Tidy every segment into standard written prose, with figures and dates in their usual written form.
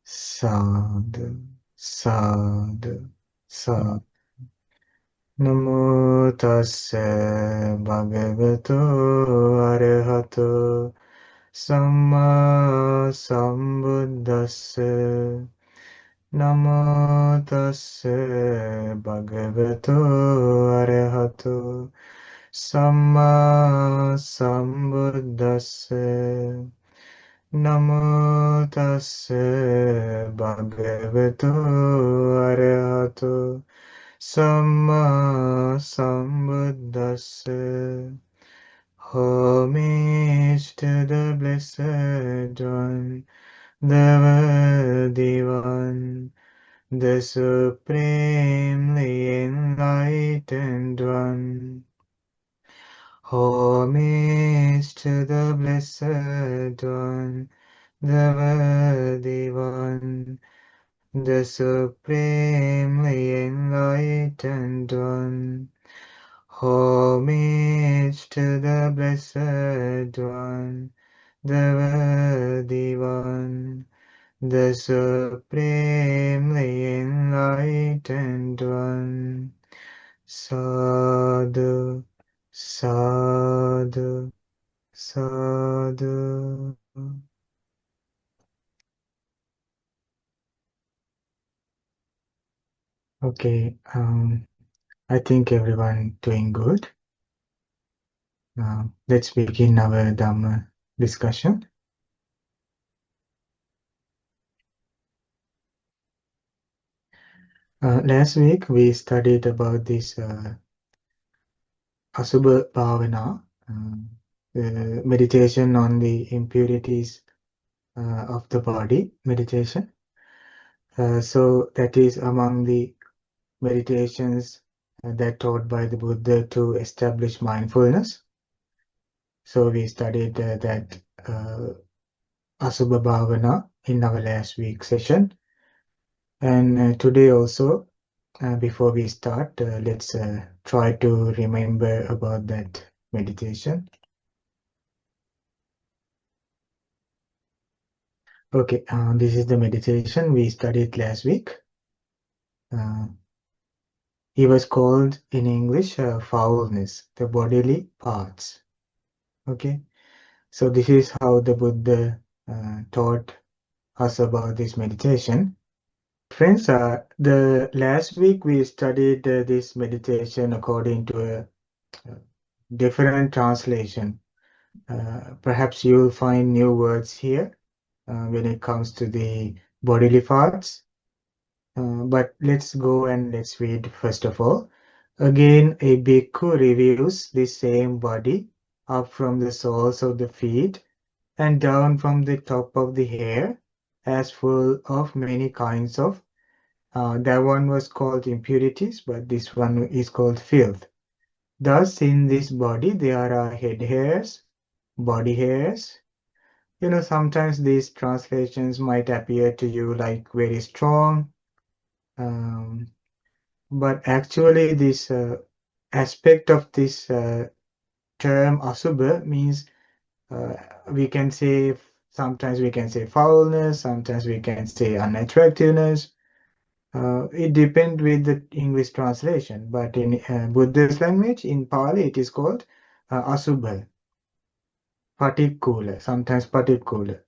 Sadhu, sadhu, sadhu. Namo tassa bhagavato arahato samma sambuddhassa. Namo tassa bhagavato arahato samma sambuddhassa. Namo tassa bhagavato arahato samma sambuddhassa. Homage to the Blessed One, the Worthy One, the Supremely Enlightened One. Homage to the Blessed One, the Worthy One, the Supremely Enlightened One. Homage to the Blessed One, the Worthy One, the Supremely Enlightened One. Sadhu, sadhu, sadhu. Okay, I think everyone doing good. Let's begin our Dhamma discussion. Last week we studied about this Asubha Bhavana, meditation on the impurities of the body, meditation. So that is among the meditations that taught by the Buddha to establish mindfulness. So we studied that Asubha Bhavana in our last week session. And today also, before we start, let's try to remember about that meditation. Okay, this is the meditation we studied last week. It was called in English foulness, the bodily parts. Okay, so this is how the Buddha taught us about this meditation. Friends, the last week we studied this meditation according to a different translation. Perhaps you'll find new words here when it comes to the bodily parts. But let's go and let's read first of all. Again, a bhikkhu reviews the same body up from the soles of the feet and down from the top of the hair as full of many kinds of, that one was called impurities, but this one is called filth. Thus, in this body, there are head hairs, body hairs. You know, sometimes these translations might appear to you like very strong, but actually this aspect of this term asubha means we can say, sometimes we can say foulness, sometimes we can say unattractiveness. It depends with the English translation, but in Buddhist language, in Pali, it is called asubha, patikula, sometimes patikula.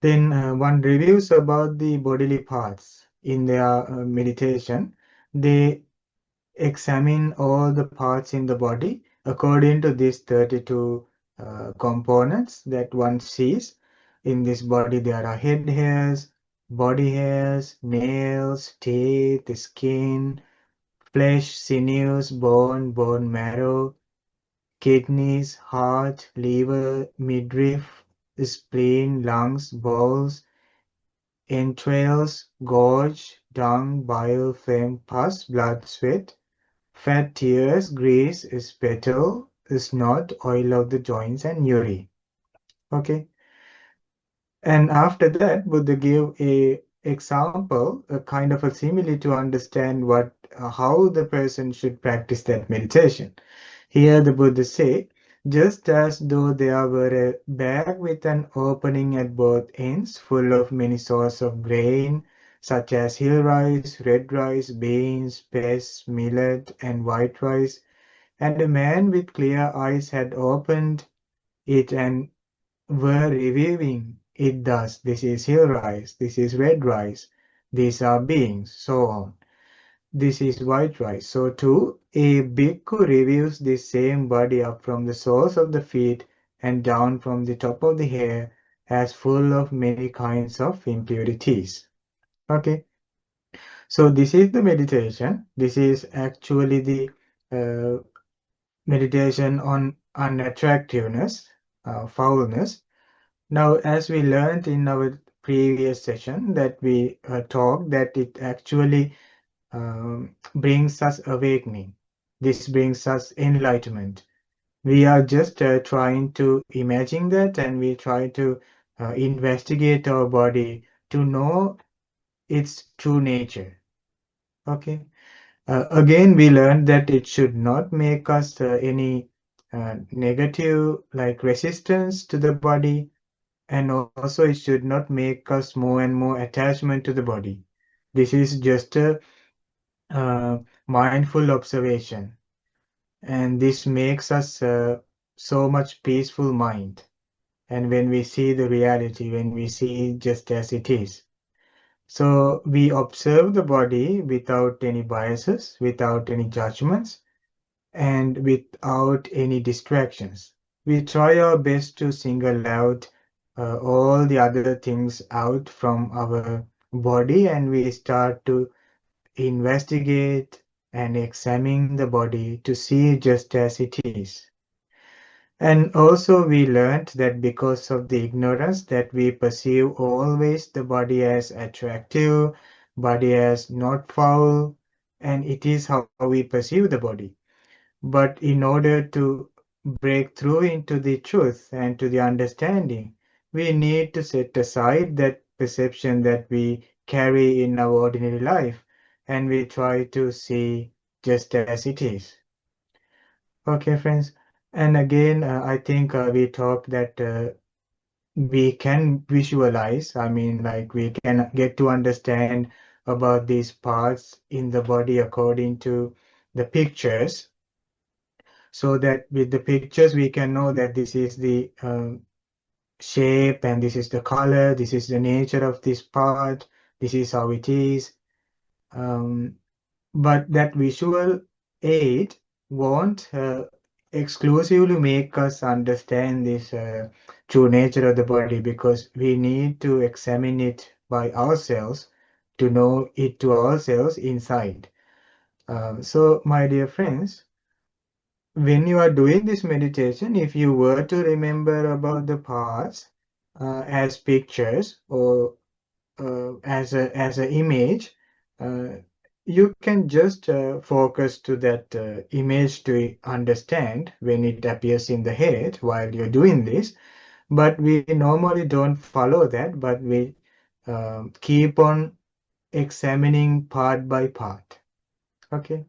Then one reviews about the bodily parts in their meditation. They examine all the parts in the body according to these 32 components that one sees. In this body, there are head hairs, body hairs, nails, teeth, skin, flesh, sinews, bone marrow, kidneys, heart, liver, midriff, spleen, lungs, bowels, entrails, gorge, dung, bile, phlegm, pus, blood, sweat, fat, tears, grease, spittle, snot, oil of the joints, and urine. Okay. And after that, Buddha gave a example, a kind of a simile to understand how the person should practice that meditation. Here the Buddha say, just as though there were a bag with an opening at both ends, full of many sorts of grain, such as hill rice, red rice, beans, peas, millet, and white rice. And a man with clear eyes had opened it and were reviewing it thus: this is hill rice, this is red rice, these are beans, so on. This is white rice. So too, a bhikkhu reviews the same body up from the soles of the feet and down from the top of the hair as full of many kinds of impurities. Okay, so this is the meditation. This is actually the uh, meditation on unattractiveness, foulness. Now, as we learned in our previous session that we talked that it actually brings us awakening. This brings us enlightenment. We are just trying to imagine that and we try to investigate our body to know its true nature. Okay. Again, we learned that it should not make us any negative like resistance to the body, and also it should not make us more and more attachment to the body. This is just a mindful observation, and this makes us so much peaceful mind. And when we see the reality, when we see just as it is, so we observe the body without any biases, without any judgments, and without any distractions. We try our best to single out all the other things out from our body, and we start to investigate and examine the body to see just as it is. And also we learned that because of the ignorance that we perceive always the body as attractive, body as not foul, and it is how we perceive the body. But in order to break through into the truth and to the understanding, we need to set aside that perception that we carry in our ordinary life and we try to see just as it is. Okay, friends. And again, I think we talked that we can visualize, I mean, like we can get to understand about these parts in the body according to the pictures, so that with the pictures we can know that this is the shape and this is the color, this is the nature of this part, this is how it is. Um, but that visual aid won't exclusively make us understand this true nature of the body, because we need to examine it by ourselves to know it to ourselves inside. So, my dear friends, when you are doing this meditation, if you were to remember about the parts as pictures or as a image, uh, you can just focus to that image to understand when it appears in the head while you're doing this. But we normally don't follow that, but we keep on examining part by part. Okay.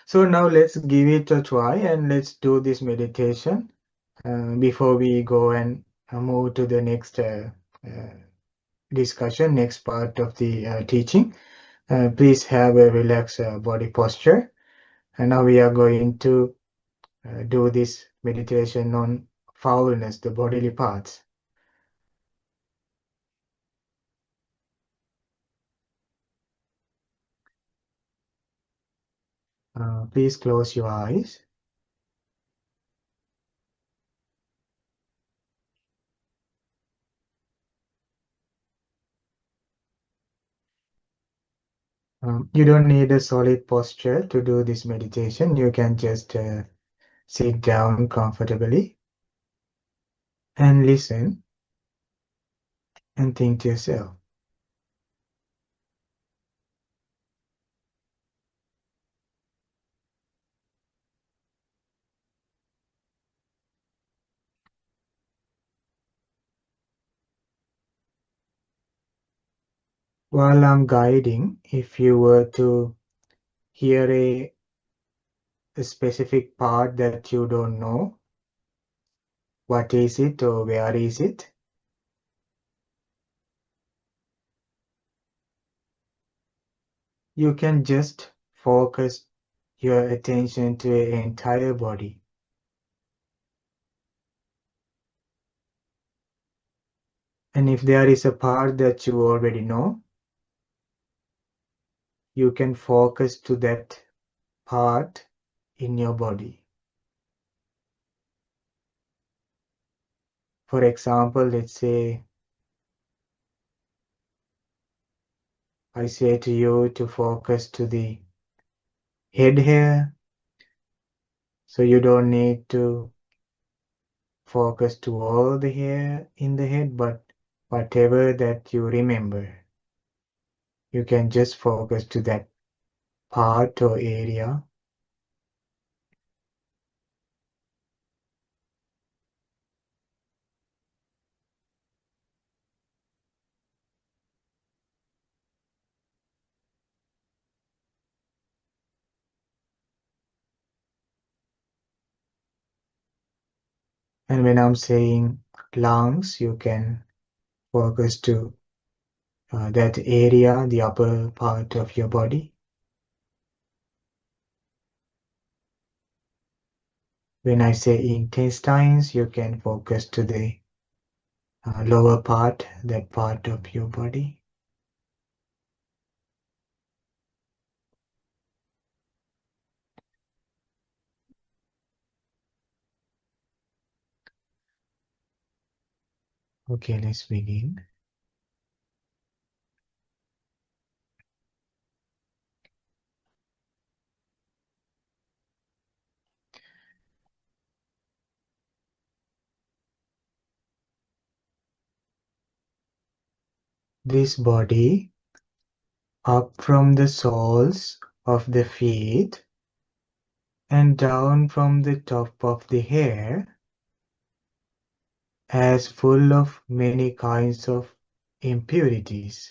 So now let's give it a try and let's do this meditation before we go and move to the next uh, discussion, next part of the teaching. Please have a relaxed body posture. And now we are going to do this meditation on foulness, the bodily parts. Please close your eyes. You don't need a solid posture to do this meditation. You can just sit down comfortably and listen and think to yourself. While I'm guiding, if you were to hear a specific part that you don't know, What is it or where is it? You can just focus your attention to your entire body. And if there is a part that you already know, you can focus to that part in your body. For example, let's say I say to you to focus to the head hair, so you don't need to focus to all the hair in the head, but whatever that you remember, you can just focus to that part or area. And when I'm saying lungs, you can focus to that area, the upper part of your body. When I say intestines, you can focus to the lower part, that part of your body. Okay, let's begin. This body, up from the soles of the feet and down from the top of the hair, as full of many kinds of impurities.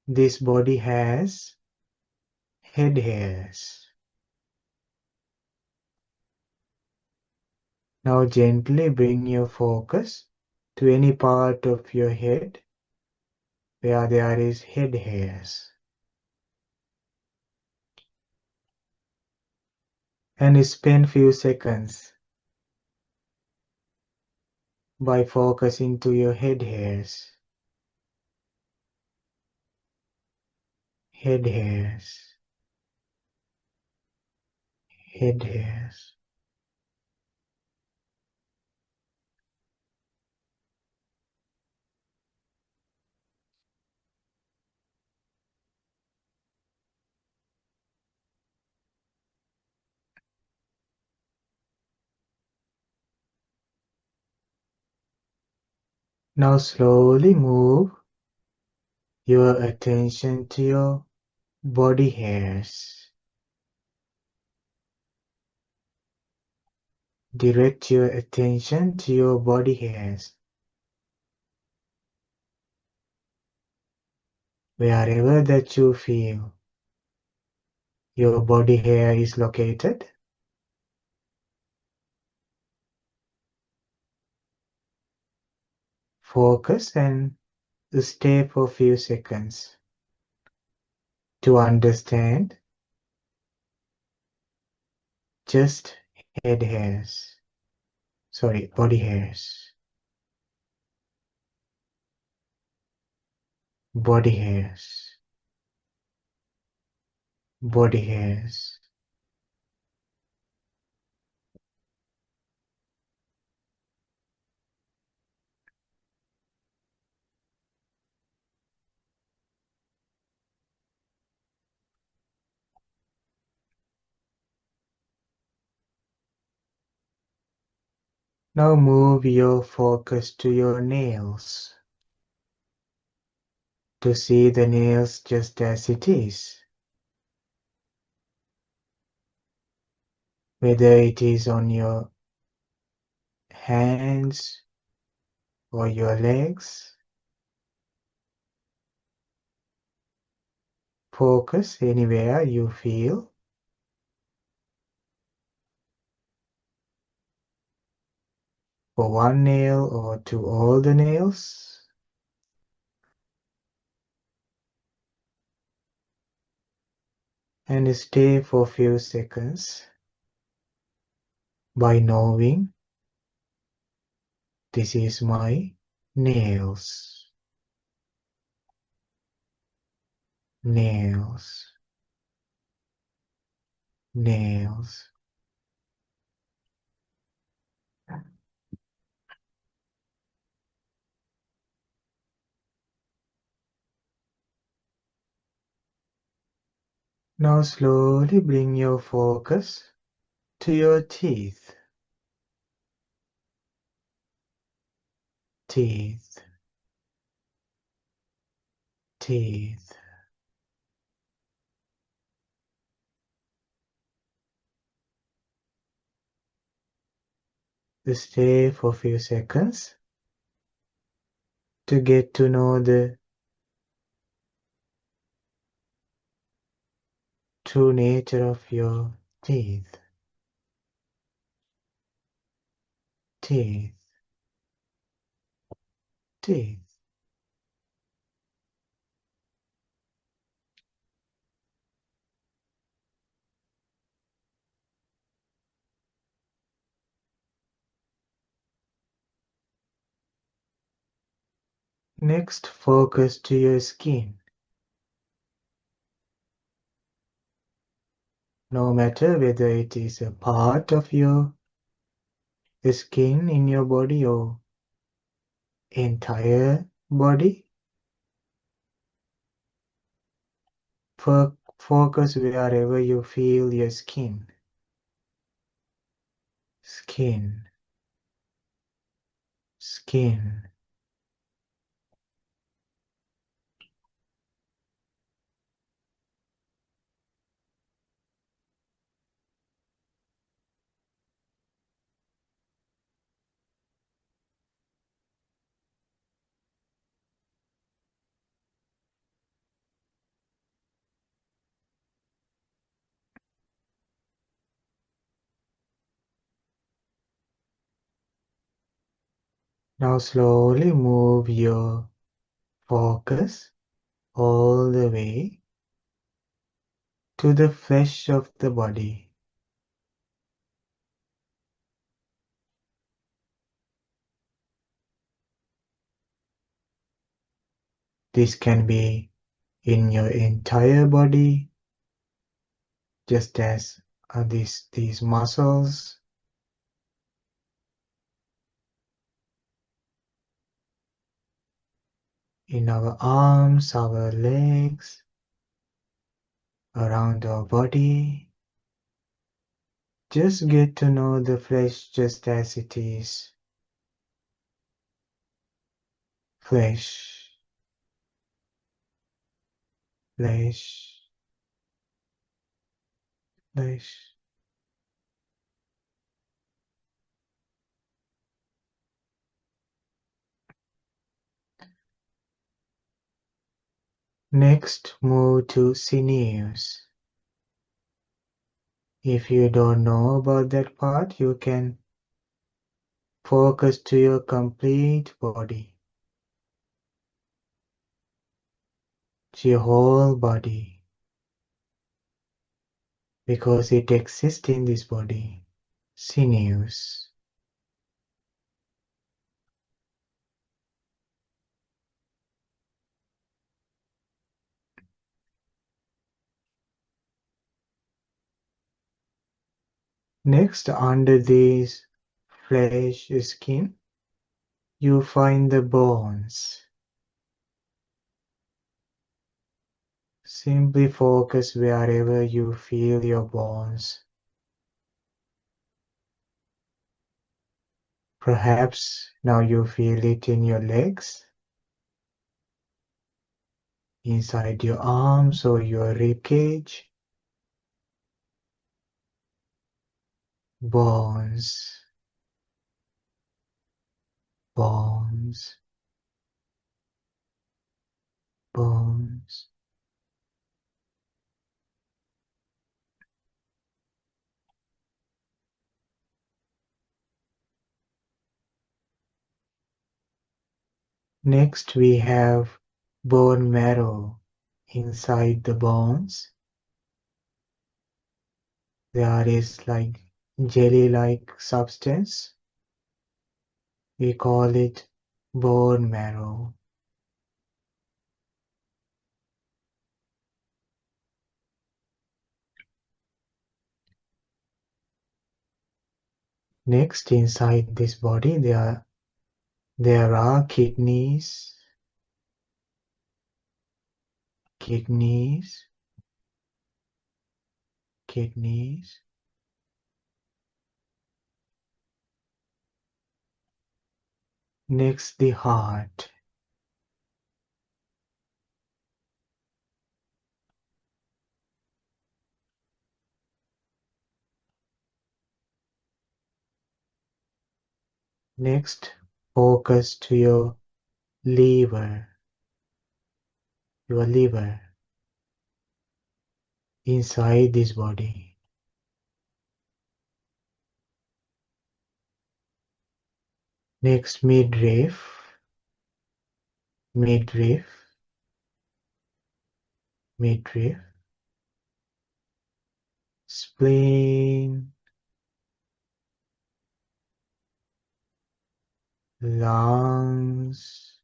This body has head hairs. Now gently bring your focus to any part of your head where there is head hairs. And spend few seconds by focusing to your head hairs. Head hairs. Head hairs. Now slowly move your attention to your body hairs. Direct your attention to your body hairs. Wherever that you feel your body hair is located, focus and stay for a few seconds to understand just head hairs. Sorry, body hairs. Body hairs. Body hairs. Now move your focus to your nails to see the nails just as it is. Whether it is on your hands or your legs, focus anywhere you feel. for one nail or to all the nails. And stay for a few seconds by knowing this is my nails. Nails. Nails. Now slowly bring your focus to your teeth. Teeth. Teeth. Stay for a few seconds to get to know the true nature of your teeth. Teeth. Teeth. Next, focus to your skin. No matter whether it is a part of your skin in your body or entire body, focus wherever you feel your skin. Skin. Skin. Now slowly move your focus all the way to the flesh of the body. This can be in your entire body, just as these muscles, in our arms, our legs, around our body. Just get to know the flesh just as it is. Flesh, flesh, flesh. Next, move to sinews. If you don't know about that part, you can focus to your complete body, to your whole body, because it exists in this body. Sinews. Next, under this flesh skin, you find the bones. Simply focus wherever you feel your bones. Perhaps now you feel it in your legs, inside your arms or your ribcage. Bones, bones, bones. Next we have bone marrow inside the bones. There is like jelly-like substance. We call it bone marrow. Next, inside this body, there are kidneys, kidneys, kidneys. Next, the heart. Next, focus to your liver, inside this body. Next, midriff, midriff, midriff, spleen, lungs.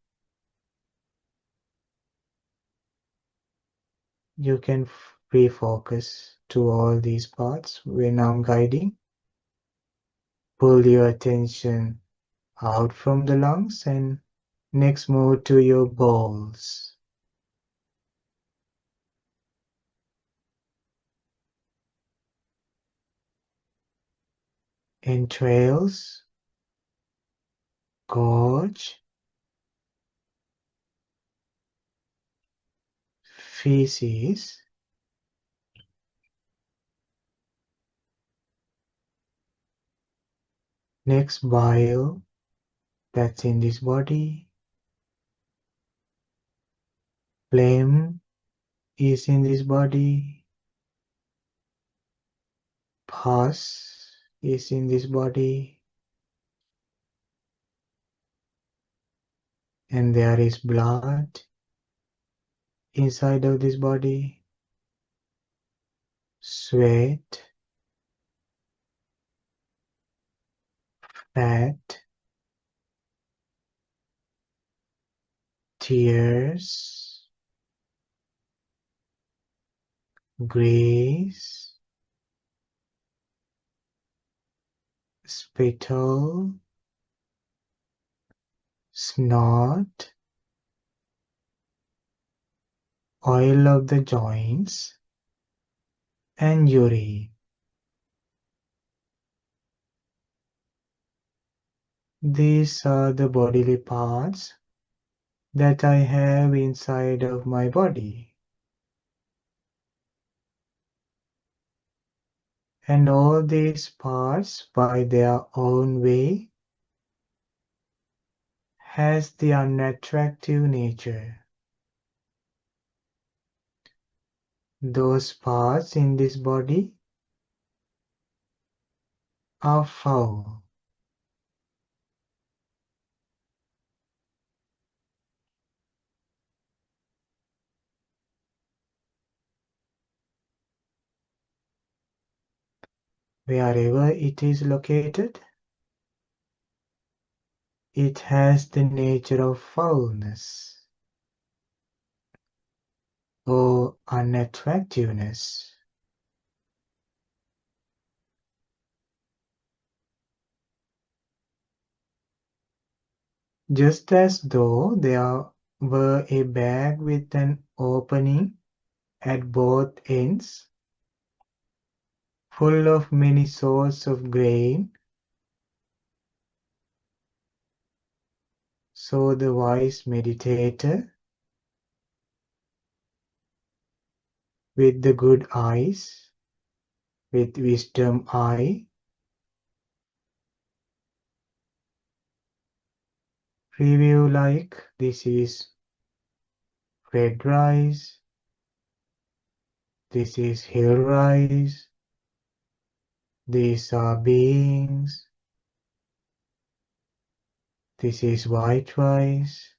You can refocus to all these parts when I'm guiding. Pull your attention out from the lungs and next move to your bowels. Entrails, gorge, feces, next bile that's in this body, phlegm is in this body, pus is in this body, and there is blood inside of this body, sweat, fat, tears, grease, spittle, snot, oil of the joints, and urine. These are the bodily parts that I have inside of my body. And all these parts, by their own way, has the unattractive nature. Those parts in this body are foul. Wherever it is located, it has the nature of foulness or unattractiveness. Just as though there were a bag with an opening at both ends, full of many sorts of grain, so the wise meditator with the good eyes, with wisdom eye, review like this is red rice, this is hill rice, these are beans, this is white rice,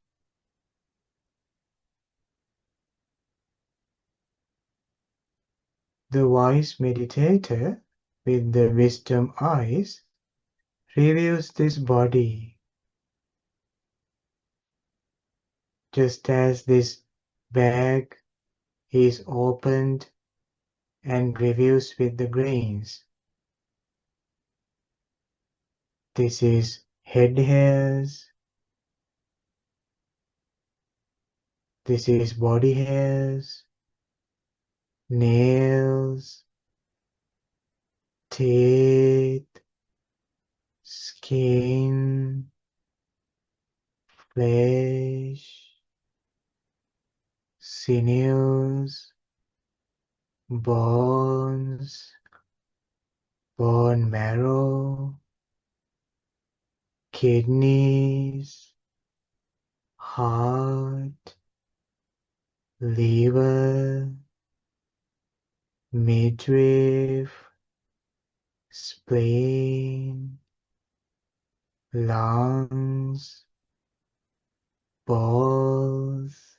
The wise meditator with the wisdom eyes reviews this body, just as this bag is opened and reviews with the grains. This is head hairs. This is body hairs, nails, teeth, skin, flesh, sinews, bones, bone marrow, kidneys, heart, liver, midriff, spleen, lungs, balls,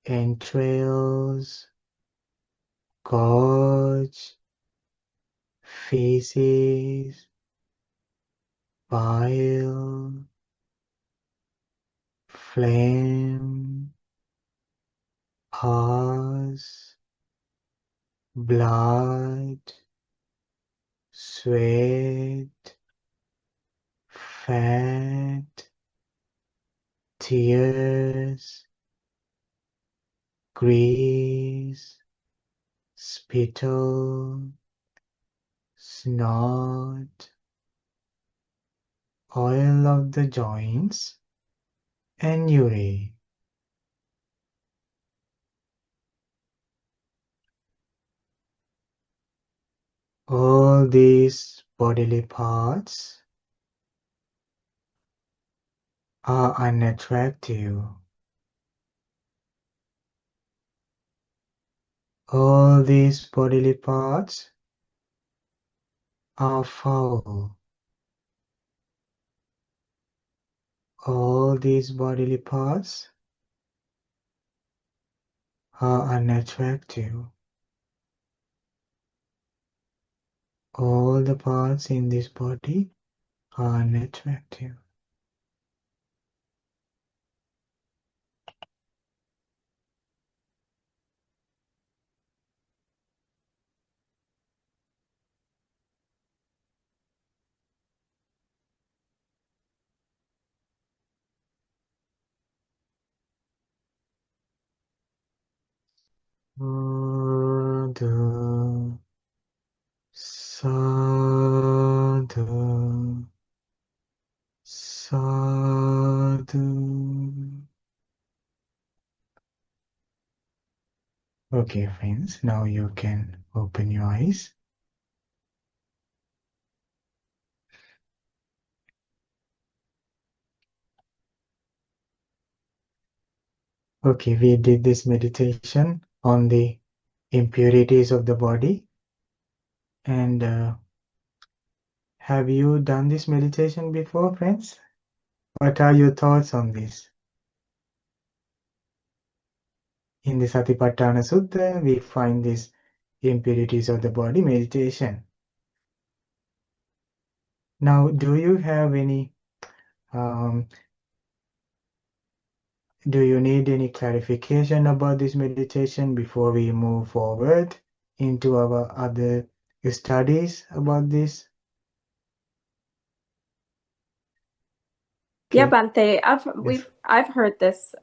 entrails, gorge, feces, bile, phlegm, pus, blood, sweat, fat, tears, grease, spittle, snot, oil of the joints, and urine. All these bodily parts are unattractive. All these bodily parts are foul. All these bodily parts are unattractive. All the parts in this body are unattractive. Sadhu, sadhu, sadhu. Okay, friends, now you can open your eyes. Okay, we did this meditation on the impurities of the body. And have you done this meditation before, friends? What are your thoughts on this? In the Satipaṭṭhāna Sutta, we find these impurities of the body meditation. Now, do you have any, do you need any clarification about this meditation before we move forward into our other studies about this? Yeah, Okay. Bante, Yes. I've heard this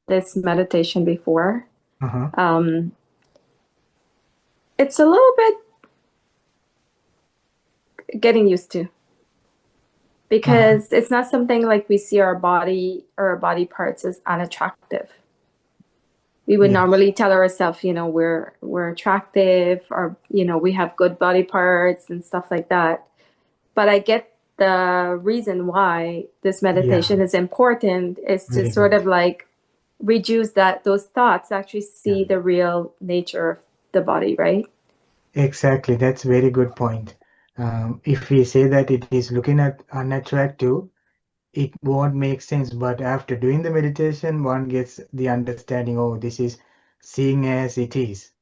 this meditation before. It's a little bit getting used to, because it's not something like we see our body or our body parts as unattractive. We would normally tell ourselves, we're attractive, or we have good body parts and stuff like that. But I get the reason why this meditation is important is to sort of like reduce those thoughts, actually see the real nature of the body, right? Exactly, that's a very good point. If we say that it is looking at unattractive, it won't make sense. But after doing the meditation, one gets the understanding, oh, this is seeing as it is.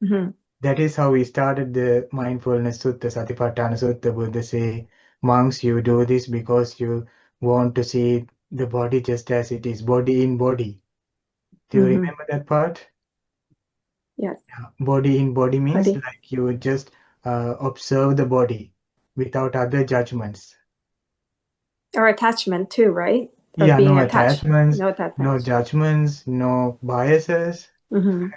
Mhm. That is how we started the mindfulness sutta, Satipaṭṭhāna sutta. Buddha say, monks, you do this because you want to see the body just as it is, body in body. Do you Mhm. remember that part? Yes. Body in body means Body like you just observe the body without other judgments. or attachment too, right? Or Yeah, no being attached. attachments, No no attachment. judgments, no biases, Mhm.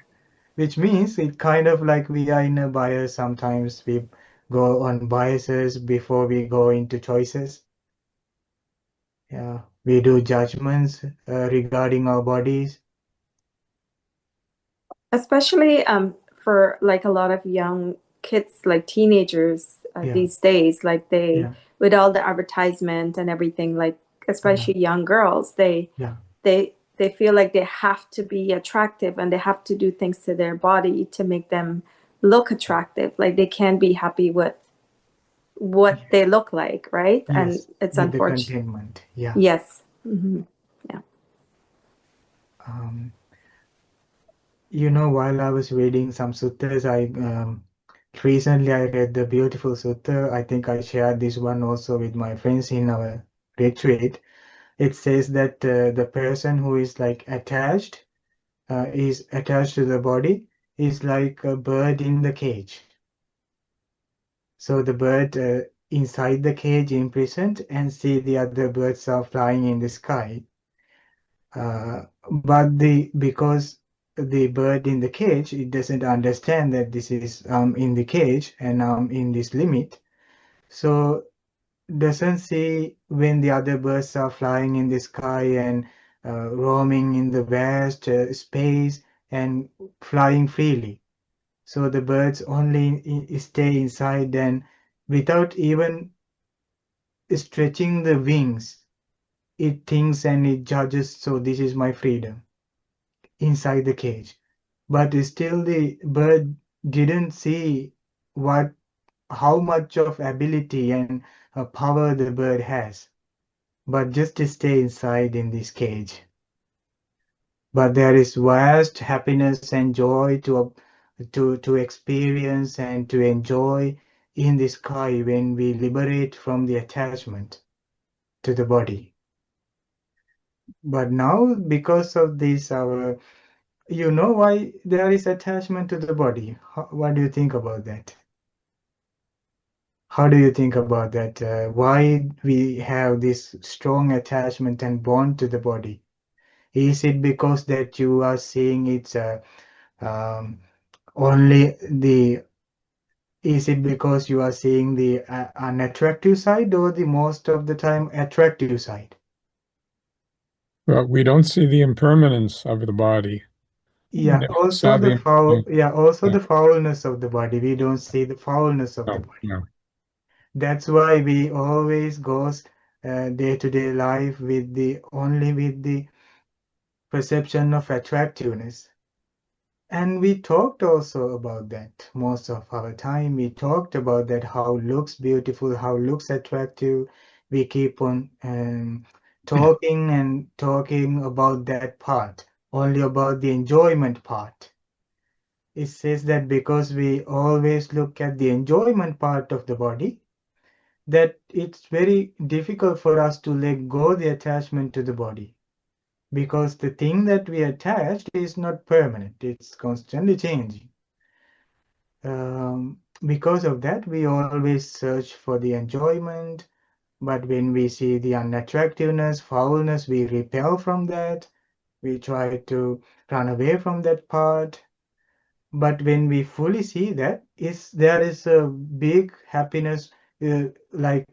which means it kind of like we are in a bias. Sometimes we go on biases before we go into choices. Yeah, we do judgments regarding our bodies. Especially for like a lot of young kids, like teenagers Yeah, these days, like they yeah, with all the advertisement and everything, like yeah, especially young girls, yeah. they feel like they have to be attractive and they have to do things to their body to make them look attractive. Like they can't be happy with what they look like, right? And Yes, it's with the unfortunate. containment. Yeah. Yes. Hmm. Yeah. Um, while I was reading some suttas, I recently I read the beautiful sutta. I think I shared this one also with my friends in our retreat. It says that the person who is attached to the body is like a bird in the cage. So the bird inside the cage imprisoned and see the other birds are flying in the sky. But because the bird in the cage, it doesn't understand that this is in the cage and in this limit. So doesn't see when the other birds are flying in the sky and roaming in the vast space and flying freely. So the birds only stay inside and without even stretching the wings, it thinks and it judges. So this is my freedom inside the cage. But still the bird didn't see what how much of ability and power the bird has, but just to stay inside in this cage. But there is vast happiness and joy to experience and to enjoy in the sky when we liberate from the attachment to the body. But now, because of this, our you know why there is attachment to the body. What do you think about that? How do you think about that? Why we have this strong attachment and bond to the body? Is it because that you are seeing it's um, only the is it because you are seeing the unattractive side or the most of the time attractive side? But we don't see the impermanence of the body. Yeah, If we saw the also yeah, the foulness of the body. We don't see the foulness of the no, body. no. That's why we always goes day-to-day life with the only with the perception of attractiveness. And we talked also about that most of our time. We talked about that how looks beautiful, how looks attractive. We keep on talking and talking about that part, only about the enjoyment part. It says that because we always look at the enjoyment part of the body, that it's very difficult for us to let go the attachment to the body because the thing that we attached is not permanent, it's constantly changing. Because of that, we always search for the enjoyment, but when we see the unattractiveness, foulness, we repel from that. We try to run away from that part. But when we fully see that, there is a like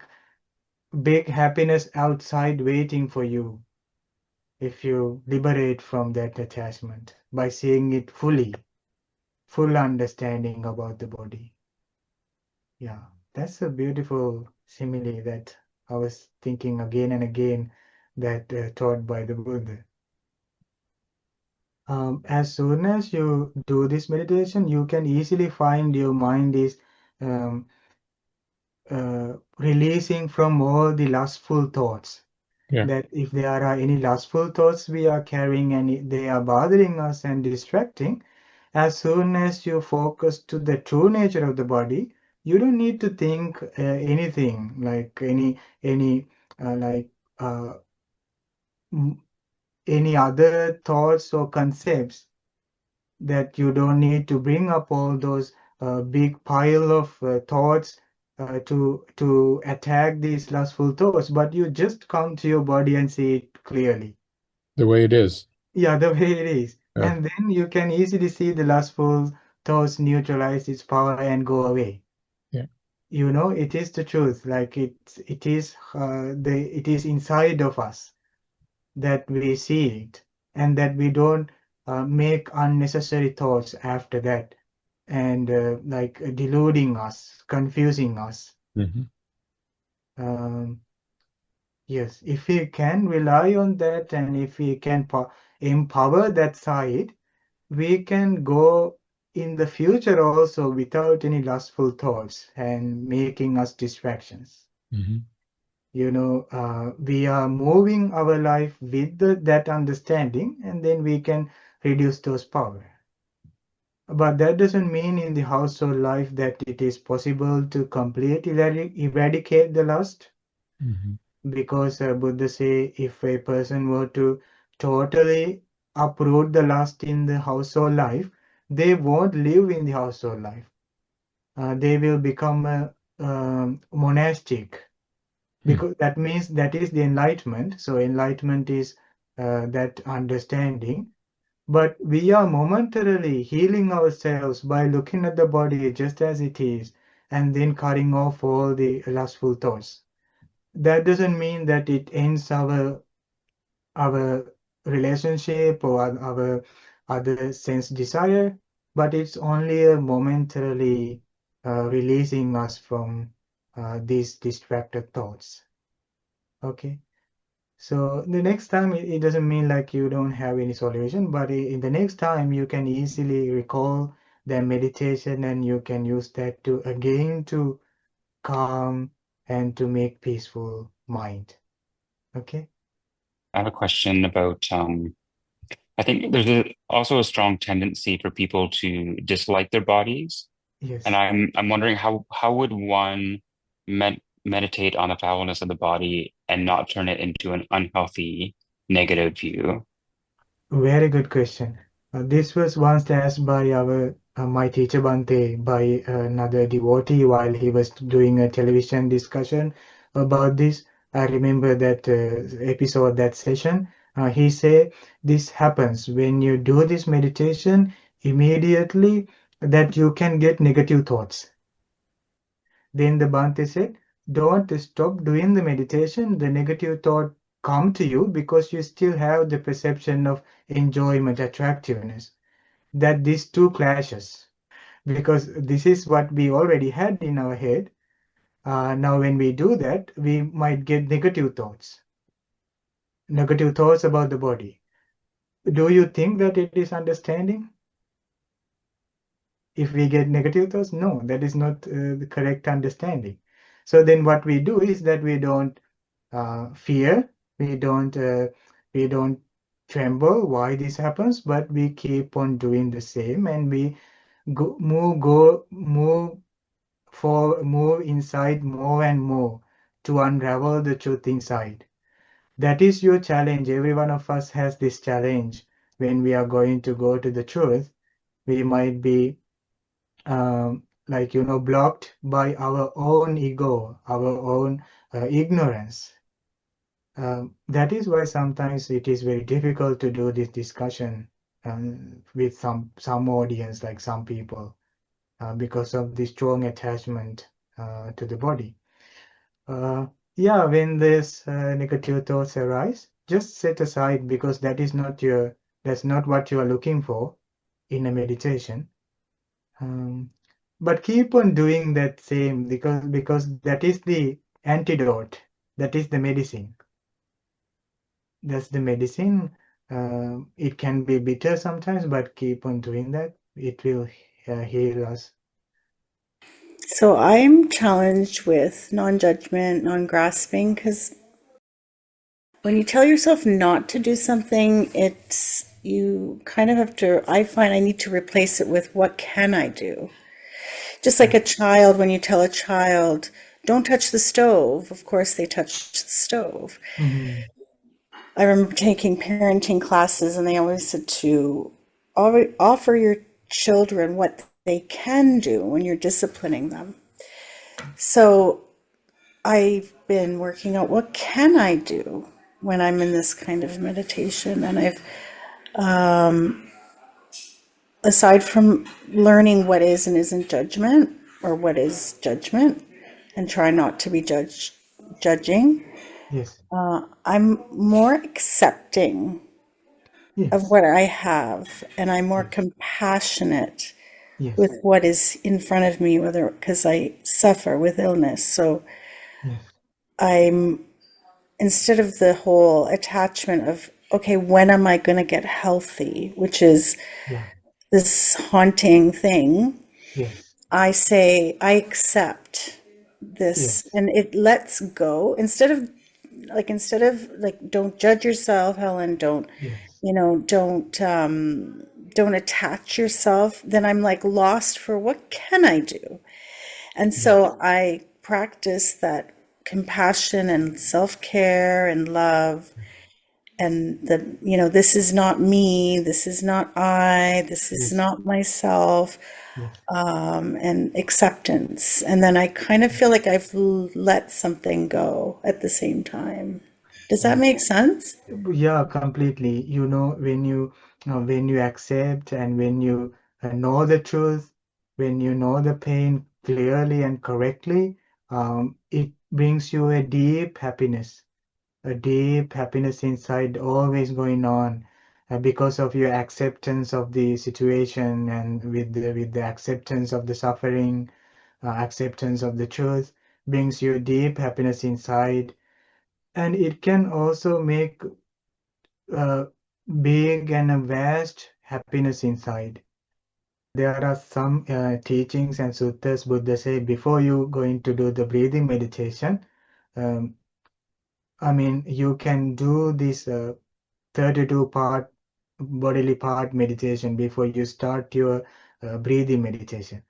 big happiness outside waiting for you if you liberate from that attachment by seeing it fully, full understanding about the body. Yeah, that's a beautiful simile that I was thinking again and again that taught by the Buddha. As soon as you do this meditation, you can easily find your mind is um, releasing from all the lustful thoughts. Yeah. That if there are any lustful thoughts we are carrying and they are bothering us and distracting, as soon as you focus to the true nature of the body, you don't need to think anything like like uh, any other thoughts or concepts, that you don't need to bring up all those big pile of thoughts to attack these lustful thoughts, but you just come to your body and see it clearly. The way it is. Yeah, the way it is. Yeah. And then you can easily see the lustful thoughts neutralize its power and go away. Yeah. You know, it is the truth. Like it is it is inside of us that we see it, and that we don't make unnecessary thoughts after that, and like deluding us, confusing us. Mm-hmm. Yes, if we can rely on that, and if we can empower that side, we can go in the future also without any lustful thoughts and making us distractions. Mm-hmm. You know, we are moving our life with that understanding, and then we can reduce those power. But that doesn't mean in the household life that it is possible to completely eradicate the lust. Mm-hmm. Because Buddha say if a person were to totally uproot the lust in the household life, they won't live in the household life. They will become a monastic, because that means that is the enlightenment. So enlightenment is that understanding. But we are momentarily healing ourselves by looking at the body just as it is, and then cutting off all the lustful thoughts. That doesn't mean that it ends our relationship or our other sense desire, but it's only a momentarily releasing us from these distracted thoughts. Okay. So the next time, it doesn't mean like you don't have any solution, but in the next time you can easily recall the meditation, and you can use that to again to calm and to make peaceful mind. Okay. I have a question about I think there's also a strong tendency for people to dislike their bodies. Yes. And I'm wondering how would one meditate on the foulness of the body and not turn it into an unhealthy negative view? Very good question. This was once asked by my teacher Bante by another devotee while he was doing a television discussion about this. I remember that episode, that session. He said this happens when you do this meditation immediately, that you can get negative thoughts. Then the Bhante said, don't stop doing the meditation. The negative thought come to you because you still have the perception of enjoyment, attractiveness. That these two clashes, because this is what we already had in our head. Now when we do that, we might get negative thoughts about the body. Do you think that it is understanding? If we get negative thoughts, no, that is not the correct understanding. So then what we do is that we don't fear, we don't tremble why this happens, but we keep on doing the same, and we move inside more and more to unravel the truth inside. That is your challenge. Every one of us has this challenge. When we are going to go to the truth, we might be blocked by our own ego, our own ignorance. That is why sometimes it is very difficult to do this discussion with some audience, like some people, because of the strong attachment to the body. Yeah, when this negative thoughts arise, just set aside, because that's not what you are looking for in a meditation. But keep on doing that same, because that is the antidote, that is the medicine. That's the medicine. It can be bitter sometimes, but keep on doing that. It will heal us. So I'm challenged with non-judgment, non-grasping, because when you tell yourself not to do something, it's you kind of have to, I find I need to replace it with what can I do? Just like a child, when you tell a child, don't touch the stove, of course they touch the stove. Mhm. I remember taking parenting classes, and they always said to offer your children what they can do when you're disciplining them. So I've been working out what can I do when I'm in this kind of meditation, and I've aside from learning what is and isn't judgment, or what is judgment, and try not to be judging, Yes. I'm more accepting of Yes. what I have, and I'm more Yes. compassionate Yes. with what is in front of me, whether because I suffer with illness. So Yes. I'm, instead of the whole attachment of, okay, when am I going to get healthy, which is Yeah. this haunting thing, Yes. I say, I accept this, Yes. and it lets go. Instead of like, don't judge yourself, Helen, don't, Yes. don't attach yourself. Then I'm like lost for what can I do? And Yes. so I practice that compassion and self-care and love, and this is not me, this is not I, this is Yes. not myself, Yes. and acceptance. And then I kind of feel like I've let something go at the same time. Does that Yes. make sense? Yeah, completely. When you accept and when you know the truth, when you know the pain clearly and correctly, it brings you a deep happiness inside, always going on, because of your acceptance of the situation and with the acceptance of the suffering, acceptance of the truth brings you deep happiness inside, and it can also make uh, big and a vast happiness inside. There are some teachings and suttas Buddha say before you going to do the breathing meditation. Um, I mean, you can do this 32 part bodily part meditation before you start your breathing meditation.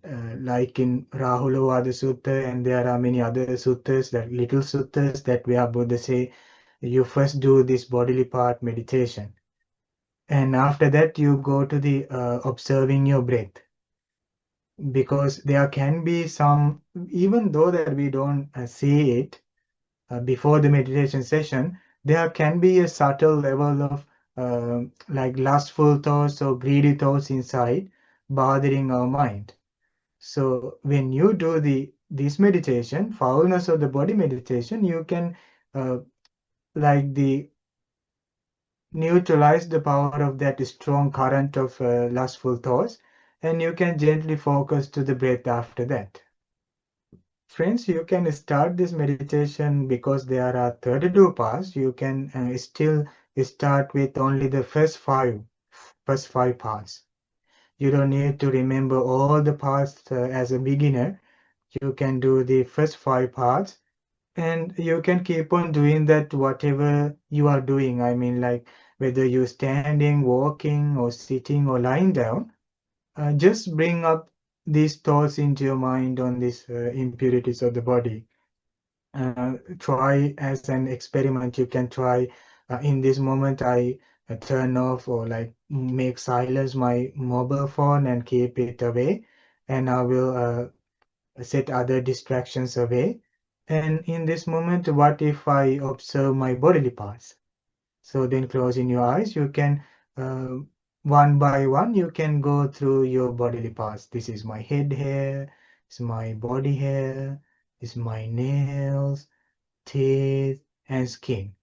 Like in Rahulawada Sutta, and there are many other suttas, that little suttas that where Buddha say you first do this bodily part meditation. And after that, you go to the observing your breath, because there can be some, even though that we don't see it before the meditation session, there can be a subtle level of like lustful thoughts or greedy thoughts inside bothering our mind. So when you do this meditation, foulness of the body meditation, you can uh, like the neutralize the power of that strong current of lustful thoughts, and you can gently focus to the breath after that. Friends, you can start this meditation because there are 32 parts. You can still start with only the first five parts. You don't need to remember all the parts as a beginner. You can do the first five parts, and you can keep on doing that whatever you are doing. I mean, like whether you're standing, walking, or sitting, or lying down, just bring up these thoughts into your mind on these impurities of the body. Try as an experiment. You can try in this moment. I turn off or like make silence my mobile phone and keep it away, and I will set other distractions away. And in this moment, what if I observe my bodily parts? So then closing your eyes, you can uh, one by one, you can go through your bodily parts. This is my head hair, this is my body hair, this is my nails, teeth, and skin.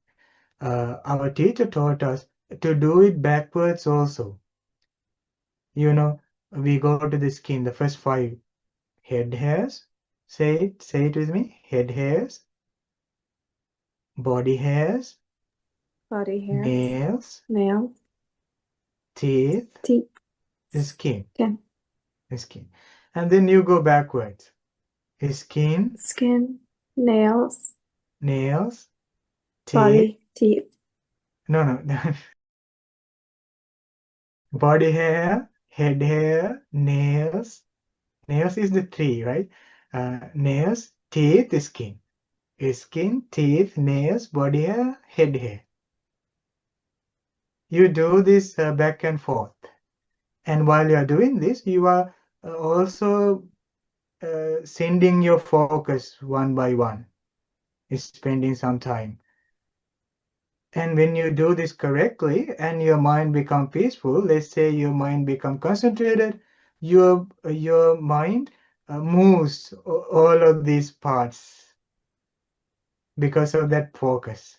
Our teacher taught us to do it backwards also. We go to the skin, the first five head hairs. Say it with me. Head hairs, body hairs, Body hair, nails, nails, teeth, teeth, skin, skin, skin. And then you go backwards. Skin, skin, nails, nails, teeth. body, teeth, No, no. body hair, head hair, nails. Nails is the three, right? Nails, teeth, skin. Skin, teeth, nails, body hair, head hair. You do this back and forth. And while you are doing this, you are also sending your focus one by one, spending some time. And when you do this correctly and your mind become peaceful, let's say your mind become concentrated, your mind moves all of these parts because of that focus.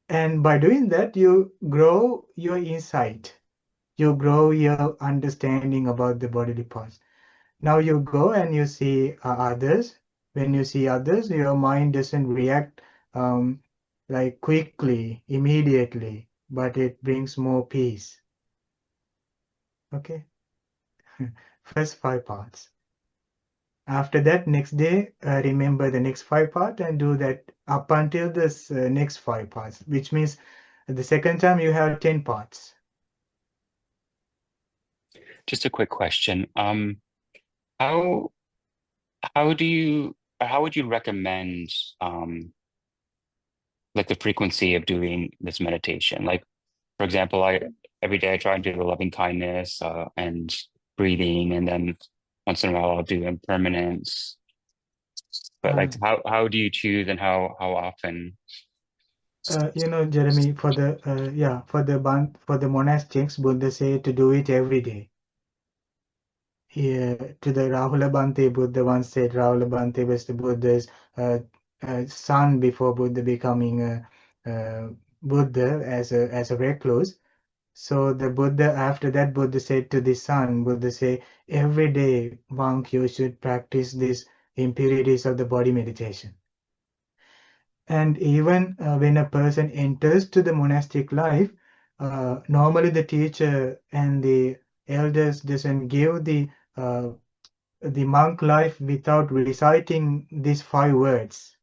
And by doing that, you grow your insight. You grow your understanding about the bodily parts. Now you go and you see others. When you see others, your mind doesn't react like quickly, immediately, but it brings more peace. Okay? First 5 parts. After that, next day, remember the next 5 parts and do that up until this next 5 parts, which means the second time you have 10 parts. Just a quick question. How would you recommend like the frequency of doing this meditation? Like, for example, every day I try and do the loving kindness and breathing, and then once in a while I'll do impermanence. But like, how do you choose, and how often? Jeremy, for the monastics, Buddha say to do it every day. Yeah, to the Rahula Bhante, Buddha once said Rahula Bhante was the Buddha's son before Buddha becoming a Buddha as a recluse. So the Buddha, after that, Buddha said to the son, Buddha say, every day, monk, you should practice this impurities of the body meditation. And even when a person enters to the monastic life, normally the teacher and the elders doesn't give the monk life without reciting these 5 words.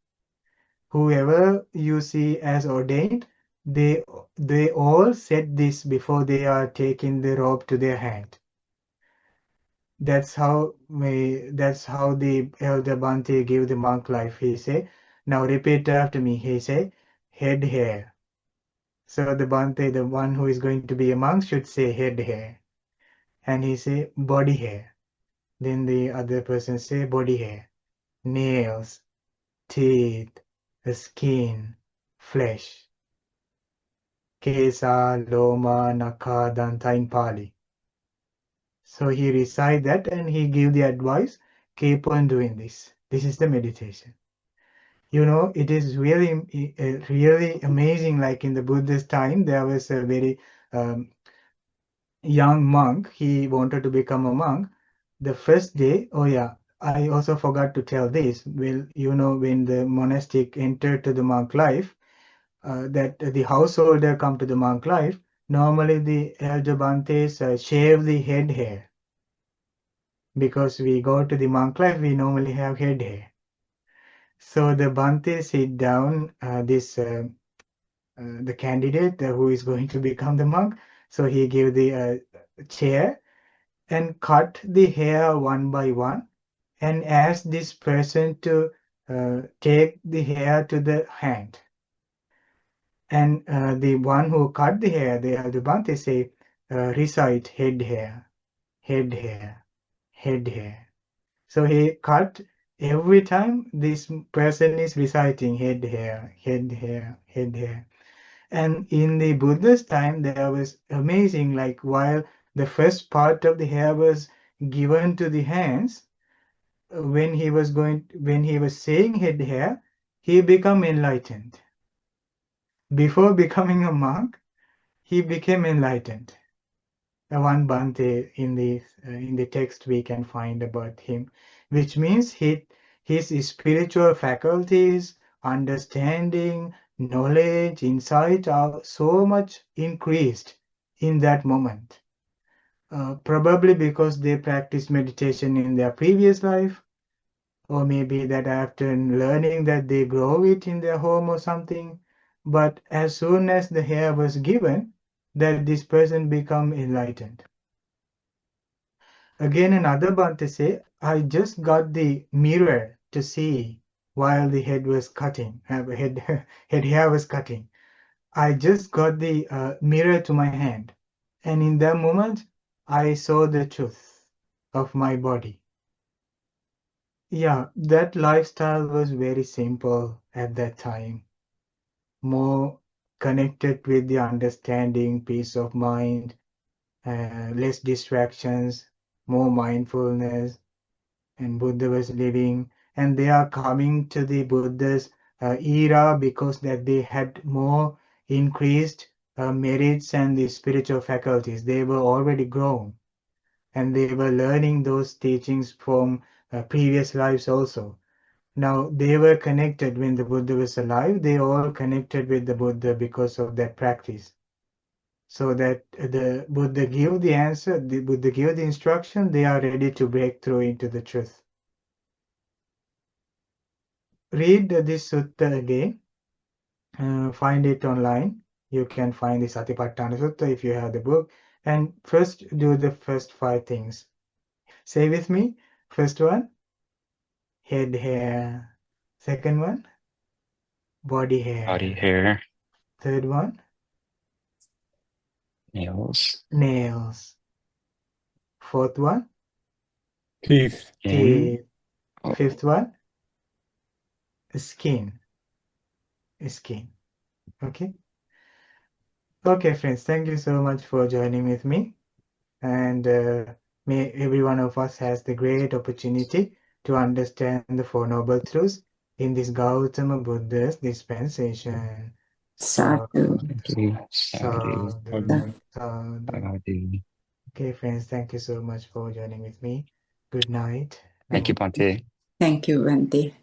Whoever you see as ordained, they all said this before they are taking the robe to their hand. That's how the elder Bhante gave the monk life. He say, now repeat after me. He say, head hair. So the Bhante, the one who is going to be a monk, should say head hair. And he say body hair. Then the other person say body hair. Nails, teeth, the skin, flesh. Kesa, loma, naka, danta in Pali. So he recite that and he give the advice, keep on doing this. This is the meditation. It is really amazing. Like in the Buddha's time, there was a very young monk. He wanted to become a monk. The first day, I also forgot to tell this. Well, when the monastic entered to the monk life, that the householder come to the monk life, normally the elder Bhantes shave the head hair. Because we go to the monk life, we normally have head hair. So the Bhante sit down, the candidate who is going to become the monk. So he gave the chair and cut the hair one by one and asked this person to take the hair to the hand. And the one who cut the hair, the Bhante say, recite head hair, head hair, head hair. So he cut every time this person is reciting head hair, head hair, head hair. And in the Buddha's time, there was amazing, like while the first part of the hair was given to the hands, when he was saying head hair, he became enlightened. Before becoming a monk, he became enlightened. The one Bhante in the text we can find about him, which means his spiritual faculties, understanding, knowledge, insight are so much increased in that moment. Probably because they practiced meditation in their previous life, or maybe that after learning that they grow it in their home or something. But as soon as the hair was given, that this person become enlightened. Again, another Bhante say, I just got the mirror to see while the head was cutting, head hair was cutting. I just got the mirror to my hand, and in that moment, I saw the truth of my body. Yeah, that lifestyle was very simple at that time, more connected with the understanding, peace of mind, less distractions, more mindfulness, and Buddha was living, and they are coming to the Buddha's era because that they had more increased merits and the spiritual faculties. They were already grown, and they were learning those teachings from previous lives also. Now they were connected when the Buddha was alive. They all connected with the Buddha because of that practice. So that the Buddha give the answer, the Buddha give the instruction, they are ready to break through into the truth. Read this sutta again. Find it online. You can find the Satipaṭṭhāna Sutta if you have the book. And first do the first 5 things. Say with me. First one, head hair. Second one, body hair. Body hair, Third one, nails, nails. Fourth one, Teeth. skin. teeth. Oh, Fifth one, skin. Skin. Okay. Okay, friends. Thank you so much for joining with me. And may every one of us has the great opportunity to understand the Four Noble Truths in this Gautama Buddha's dispensation. Sadhu. sadhu, sadhu, Sadhu, sadhu. sadhu. Okay, friends, thank you so much for joining with me. Good night. Thank you, Bhante. Thank you, Bhante.